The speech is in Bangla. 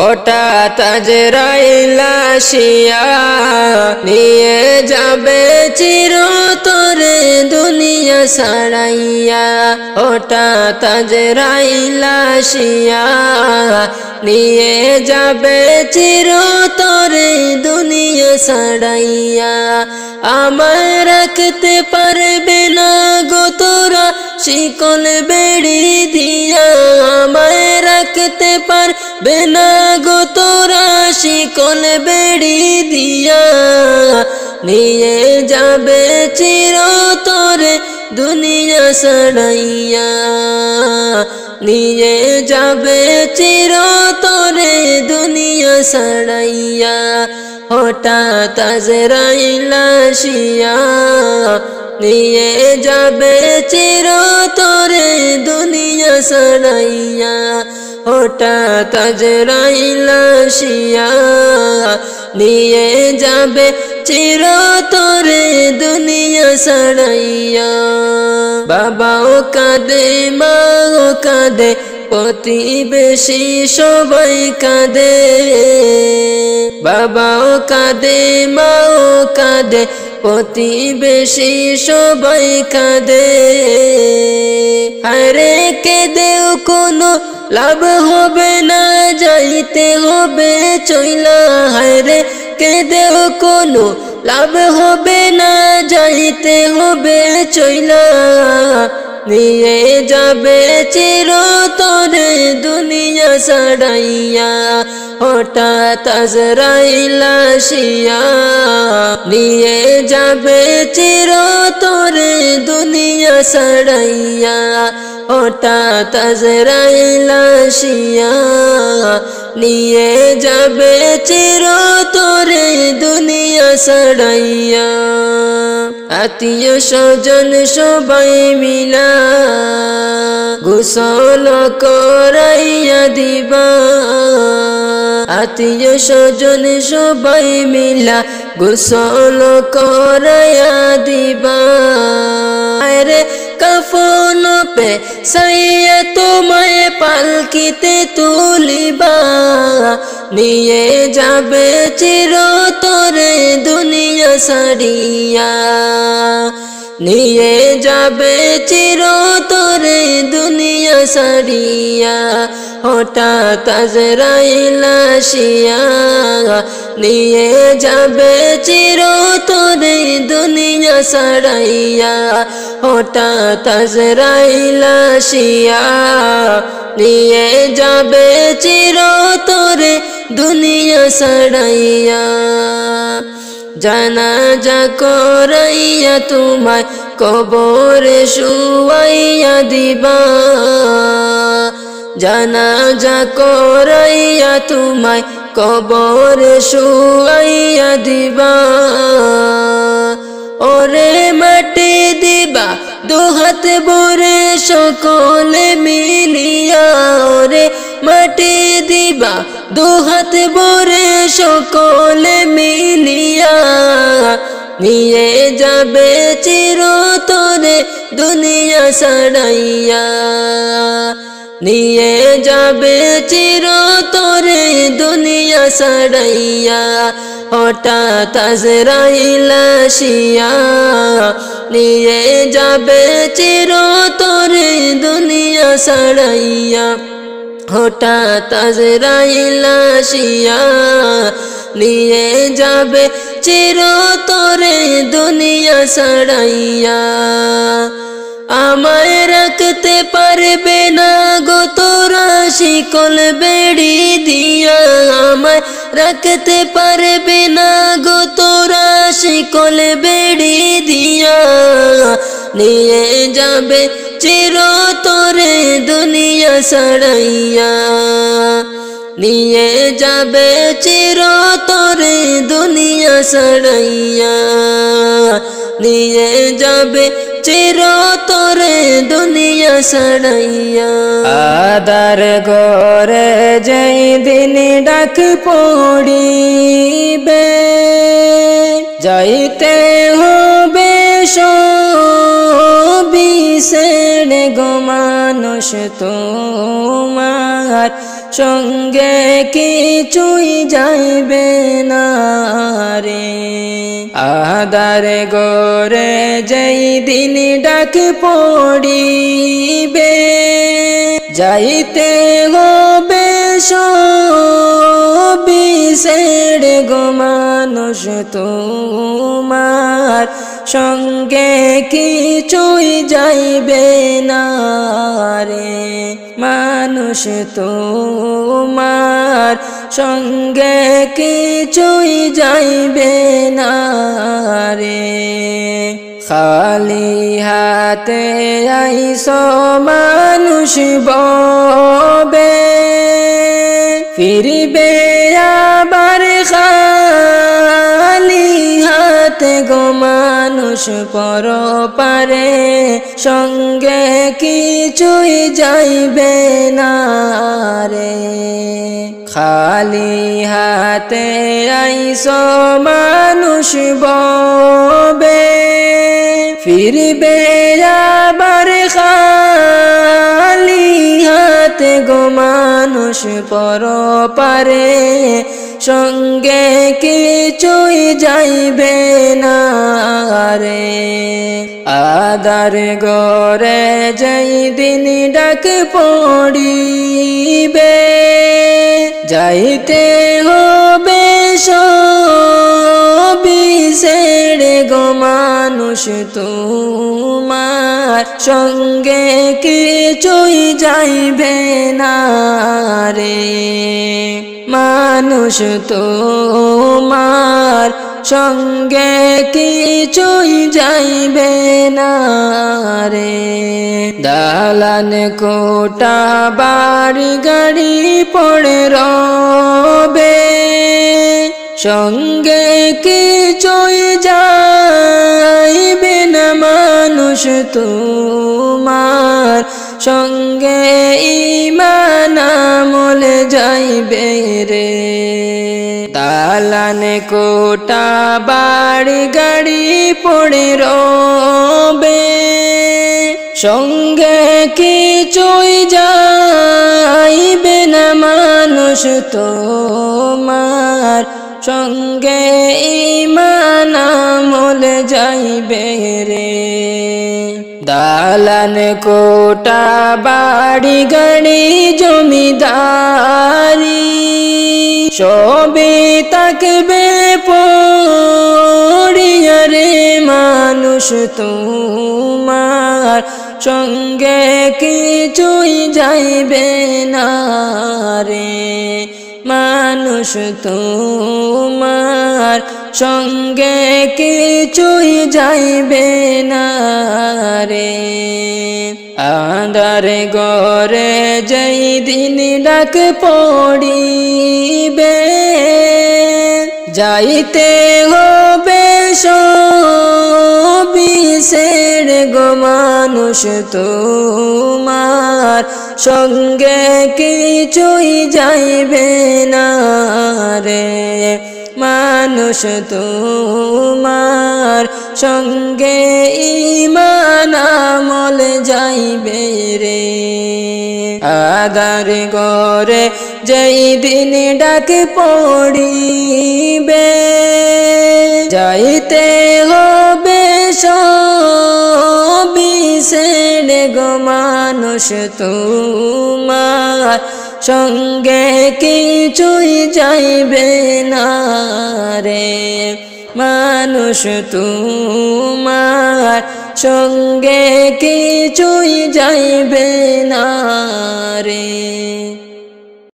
হঠাৎ আজরাইল আসিয়া নিয়ে যাবে চিরতরে দুনিয়া ছাড়াইয়া। হঠাৎ আজরাইল আসিয়া নিয়ে যাবে চিরতরে দুনিয়া ছাড়াইয়া। আমায় রাখতে পারবে না গো তোরা শিকল বেড়ি দিয়া, আমায় রাখতে পারবে না গো তোরা শিকল বেড়ি দিয়া। নিয়ে যাবে চিরতরে দুনিয়া ছাড়াইয়া, নিয়ে যাবে চিরতরে দুনিয়া ছাড়াইয়া। হঠাৎ আজরাইল আসিয়া নিয়ে যাবে চিরতরে দুনিয়া ছাড়াইয়া। হঠাৎ আজরাইল আসিয়া নিয়ে যাবে চিরতরে দুনিয়া ছাড়াইয়া। বাবাও কাঁদে মাও কাঁদে প্রতিবেশী সবাই কাঁদে, বাবাও কাঁদে মাও কাঁদে প্রতিবেশী সবাই কাঁদে। আরে কেঁদেও কোনো লাভ হবে না, যাইতে হবে চইলা। হায়রে কেঁদেও কোনো লাভ হবে না, যাইতে হবে চইলা। নিয়ে যাবে চিরতরে দুনিয়া ছাড়াইয়া। হঠাৎ আজরাইল আসিয়া নিয়ে যাবে চিরতরে দুনিয়া ছাড়াইয়া। হঠাৎ আজরাইল আসিয়া নিয়ে যাবে চিরতরে দুনিয়া ছাড়াইয়া। আত্মীয় স্বজন সবাই মিলা গোসল করাইয়া দিবা, আত্মীয় স্বজন সবাই মিলা গোসল করাইয়া দিবা। আরে কাফন পে সাইয়া তোমায় পালকিতে তুলিবা, নিয়ে যাবে চিরতরে দুনিয়া ছাড়িয়া, নিয়ে যাবে চিরতরে দুনিয়া ছাড়িয়া। হঠাৎ আজরাইল আসিয়া নিয়ে যাবে চিরতরে দুনিয়া ছাড়াইয়া। হঠাৎ আজরাইল আসিয়া নিয়ে যাবে চিরতরে দুনিয়া ছাড়াইয়া। জানাজা করাইয়া তোমায় কবরে শুয়াইয়া দিবা, জানাজা করাইয়া তোমায় কবরে শুয়াইয়া দিবা। ওরে মাটি দিবা দুহাত ভরে সকলে মিলিয়া, ওরে মাটি দিবা দুহাত ভরে সকলে মিলিয়া। নিয়ে যাবে চিরতরে দুনিয়া ছাড়াইয়া, নিয়ে যাবে চিরতরে দুনিয়া ছাড়াইয়া। হঠাৎ আজরাইল আসিয়া নিয়ে যাবে চিরতরে দুনিয়া ছাড়াইয়া। হঠাৎ আজরাইল আসিয়া নিয়ে যাবে চিরতরে দুনিয়া ছাড়াইয়া। আমায় রাখতে পারবে না গো তোরা শিকল বেড়ি দিয়া, আমায় রাখতে পারবে না গো তোরা শিকল বেড়ি দিয়া। নিয়ে যাবে চিরতরে দুনিয়া ছাড়াইয়া, নিয়ে যাবে চিরতরে দুনিয়া ছাড়াইয়া, নিয়ে যাবে চিরতরে দুনিয়া ছাড়াইয়া। আদার ঘরে যেই দিন ডাক পড়িবে, যাইতে হবে সবই ছেড়ে গো মানুষ তোমার। সঙ্গে কিছুই যাইবে না রে। আধারে গরে যেই দিন ডাক পড়িবে যাইতে হবে সবই ছেড়ে গো মানুষ তোমার সঙ্গে কিছুই যাইবে না রে। মানুষ তোমার সঙ্গে কিছুই যাইবে না রে। খালি হাতে আইসো মানুষ ববে ফিরবে আবার খালি হাতে গো মানুষ পরপারে সঙ্গে কিছুই যাইবে না রে। খালি হাতে আইসো মানুষ ববে ফিরবে আবার খালি হাতে গো মানুষ পরপারে সঙ্গে কিছুই যাইবে না রে। আধার গরে যেই দিন ডাক পড়িবে যাইতে হবে সবই ছেড়ে গো মানুষ তোমার সঙ্গে কিছুই যাইবে না রে। মানুষ তোমার সঙ্গে কিছুই যাইবে না রে। দালান কোটা বাড়ি গাড়ি পড়ে রবে সঙ্গে কিছুই যাইবে না মানুষ তোমার সঙ্গে ঈমান আমল যাইবে রে। দালান কোটা বাড়ি গাড়ি পড়ে রবে সঙ্গে কিছুই যাইবে না মানুষ তোমার সঙ্গে ঈমান আমল যাইবে রে। দালান কোটা বাড়ি গাড়ি জমিদারি সবে থাকবে পড়িয়া রে। মানুষ তোমার সঙ্গে কিছুই যাইবে না রে। মানুষ তোমার সঙ্গে কিছুই যাইবে না রে। আধার গরে যেই দিন ডাক পড়িবে যাইতে হবে সবই ছেড়ে গো মানুষ তোমার সঙ্গে কিছুই যাইবে না রে। মানুষ তোমার সঙ্গে ঈমান আমল যাইবে রে। আধার গরে যেই দিন ডাক পড়িবে যাইতে হবে সবই ছেড়ে গো মানুষ তোমার সঙ্গে কিছুই যাইবে না রে। মানুষ তোমার সঙ্গে কিছুই যাইবে না রে।